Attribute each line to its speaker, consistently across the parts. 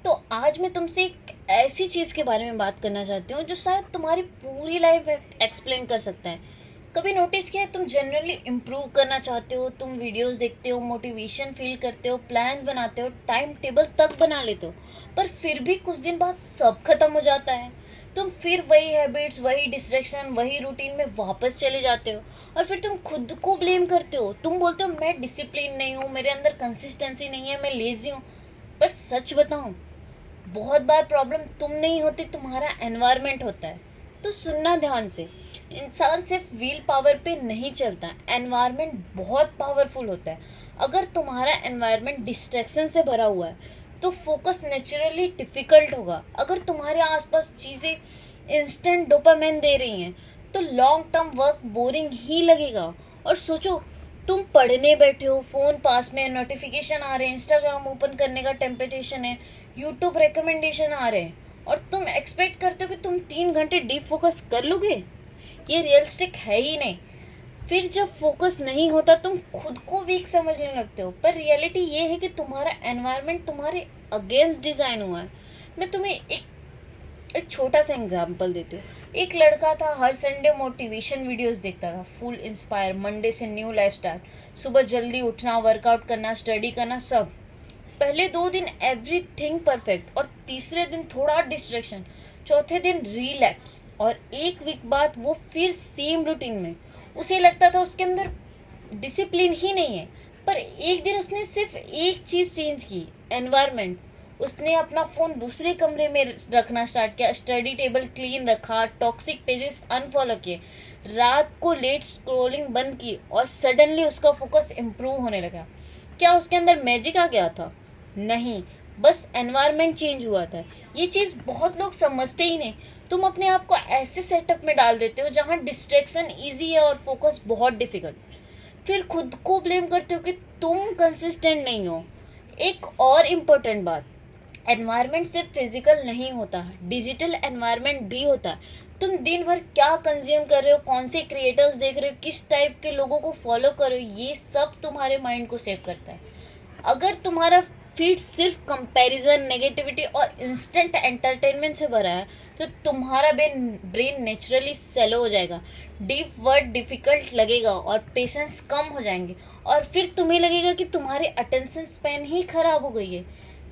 Speaker 1: तो आज मैं तुमसे एक ऐसी चीज़ के बारे में बात करना चाहती हूँ जो शायद तुम्हारी पूरी लाइफ एक्सप्लेन कर सकता है। कभी नोटिस किया है, तुम जनरली इम्प्रूव करना चाहते हो, तुम वीडियोस देखते हो, मोटिवेशन फील करते हो, प्लान्स बनाते हो, टाइम टेबल तक बना लेते हो, पर फिर भी कुछ दिन बाद सब खत्म हो जाता है। तुम फिर वही हैबिट्स, वही डिस्ट्रैक्शन, वही रूटीन में वापस चले जाते हो और फिर तुम खुद को ब्लेम करते हो। तुम बोलते हो मैं डिसिप्लिन नहीं हूँ, मेरे अंदर कंसिस्टेंसी नहीं है, मैं लेजी हूँ। पर सच बताऊँ, बहुत बार प्रॉब्लम तुम नहीं होती, तुम्हारा एनवायरनमेंट होता है। तो सुनना ध्यान से, इंसान सिर्फ व्हील पावर पे नहीं चलता, एनवायरनमेंट बहुत पावरफुल होता है। अगर तुम्हारा एनवायरनमेंट डिस्ट्रैक्शन से भरा हुआ है तो फोकस नेचुरली डिफिकल्ट होगा। अगर तुम्हारे आसपास चीज़ें इंस्टेंट डोपामिन दे रही हैं तो लॉन्ग टर्म वर्क बोरिंग ही लगेगा। और सोचो, तुम पढ़ने बैठे हो, फोन पास में, नोटिफिकेशन आ रहे हैं, इंस्टाग्राम ओपन करने का टेम्पटेशन है, यूट्यूब रिकमेंडेशन आ रहे हैं, और तुम एक्सपेक्ट करते हो कि तुम 3 घंटे डीप फोकस कर लोगे। ये रियलिस्टिक है ही नहीं। फिर जब फोकस नहीं होता तुम खुद को वीक समझने लगते हो, पर रियलिटी ये है कि तुम्हारा एनवायरनमेंट तुम्हारे अगेंस्ट डिज़ाइन हुआ है। मैं तुम्हें एक छोटा सा एग्जाम्पल देती हूँ। एक लड़का था, हर संडे मोटिवेशन वीडियोस देखता था, फुल इंस्पायर, मंडे से न्यू लाइफ स्टार्ट, सुबह जल्दी उठना, वर्कआउट करना, स्टडी करना, सब। पहले 2 दिन एवरीथिंग परफेक्ट, और तीसरे दिन थोड़ा डिस्ट्रैक्शन, चौथे दिन रिलैप्स, और एक वीक बाद वो फिर सेम रूटीन में। उसे लगता था उसके अंदर डिसिप्लिन ही नहीं है। पर एक दिन उसने सिर्फ एक चीज़ चेंज की, एनवायरनमेंट। उसने अपना फ़ोन दूसरे कमरे में रखना स्टार्ट किया, स्टडी टेबल क्लीन रखा, टॉक्सिक पेजेस अनफॉलो किए, रात को लेट स्क्रॉलिंग बंद की, और सडनली उसका फोकस इम्प्रूव होने लगा। क्या उसके अंदर मैजिक आ गया था? नहीं, बस एनवायरनमेंट चेंज हुआ था। ये चीज़ बहुत लोग समझते ही नहीं। तुम अपने आप को ऐसे सेटअप में डाल देते हो जहाँ डिस्ट्रैक्शन ईजी है और फोकस बहुत डिफिकल्ट। फिर खुद को ब्लेम करते हो कि तुम कंसिस्टेंट नहीं हो। एक और इम्पोर्टेंट बात, एनवायरनमेंट सिर्फ फिजिकल नहीं होता, डिजिटल एनवायरनमेंट भी होता है। तुम दिन भर क्या कंज्यूम कर रहे हो, कौन से क्रिएटर्स देख रहे हो, किस टाइप के लोगों को फॉलो कर रहे हो, ये सब तुम्हारे माइंड को सेव करता है। अगर तुम्हारा फीड सिर्फ कंपैरिजन, नेगेटिविटी और इंस्टेंट एंटरटेनमेंट से भरा है तो तुम्हारा ब्रेन नेचुरली सेलो हो जाएगा, डीप वर्ड डिफिकल्ट लगेगा और पेशेंस कम हो जाएंगे, और फिर तुम्हें लगेगा कि तुम्हारी अटेंशन स्पैन ही खराब हो गई है।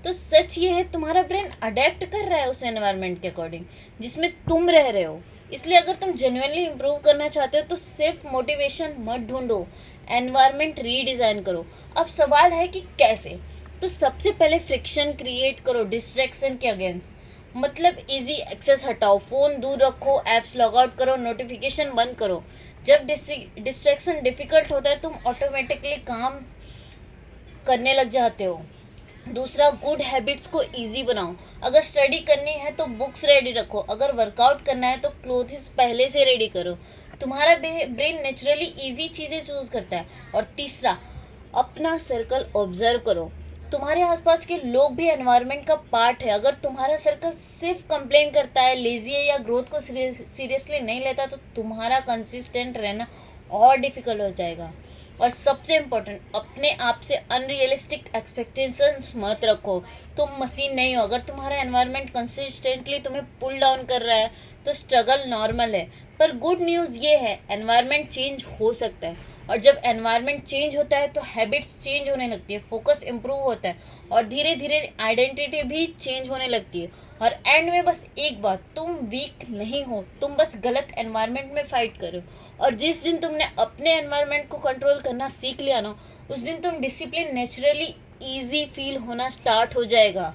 Speaker 1: तो सच ये है, तुम्हारा ब्रेन अडेप्ट कर रहा है उस एनवायरनमेंट के अकॉर्डिंग जिसमें तुम रह रहे हो। इसलिए अगर तुम जेन्युइनली इम्प्रूव करना चाहते हो तो सिर्फ मोटिवेशन मत ढूंढो, एनवायरनमेंट रीडिज़ाइन करो। अब सवाल है कि कैसे। तो सबसे पहले फ्रिक्शन क्रिएट करो डिस्ट्रैक्शन के अगेंस्ट। मतलब इजी एक्सेस हटाओ, फ़ोन दूर रखो, ऐप्स लॉग आउट करो, नोटिफिकेशन बंद करो। जब डिस्ट्रैक्शन डिफिकल्ट होता है तुम ऑटोमेटिकली काम करने लग जाते हो। दूसरा, गुड हैबिट्स को इजी बनाओ। अगर स्टडी करनी है तो बुक्स रेडी रखो, अगर वर्कआउट करना है तो क्लोथ्स पहले से रेडी करो। तुम्हारा ब्रेन नेचुरली इजी चीज़ें चूज करता है। और तीसरा, अपना सर्कल ऑब्जर्व करो। तुम्हारे आसपास के लोग भी एनवायरनमेंट का पार्ट है। अगर तुम्हारा सर्कल सिर्फ कंप्लेन करता है, लेजी है, या ग्रोथ को सीरियसली नहीं लेता तो तुम्हारा कंसिस्टेंट रहना और डिफिकल्ट हो जाएगा। और सबसे इम्पोर्टेंट, अपने आप से अनरियलिस्टिक एक्सपेक्टेशंस मत रखो। तुम मशीन नहीं हो। अगर तुम्हारा एनवायरनमेंट कंसिस्टेंटली तुम्हें पुल डाउन कर रहा है तो स्ट्रगल नॉर्मल है। पर गुड न्यूज़ ये है, एनवायरनमेंट चेंज हो सकता है, और जब एनवायरनमेंट चेंज होता है तो हैबिट्स चेंज होने लगती है, फोकस इम्प्रूव होता है, और धीरे धीरे आइडेंटिटी भी चेंज होने लगती है। और एंड में बस एक बात, तुम वीक नहीं हो, तुम बस गलत एनवायरनमेंट में फाइट करो। और जिस दिन तुमने अपने एनवायरनमेंट को कंट्रोल करना सीख लिया ना, उस दिन तुम डिसिप्लिन नेचुरली ईजी फील होना स्टार्ट हो जाएगा।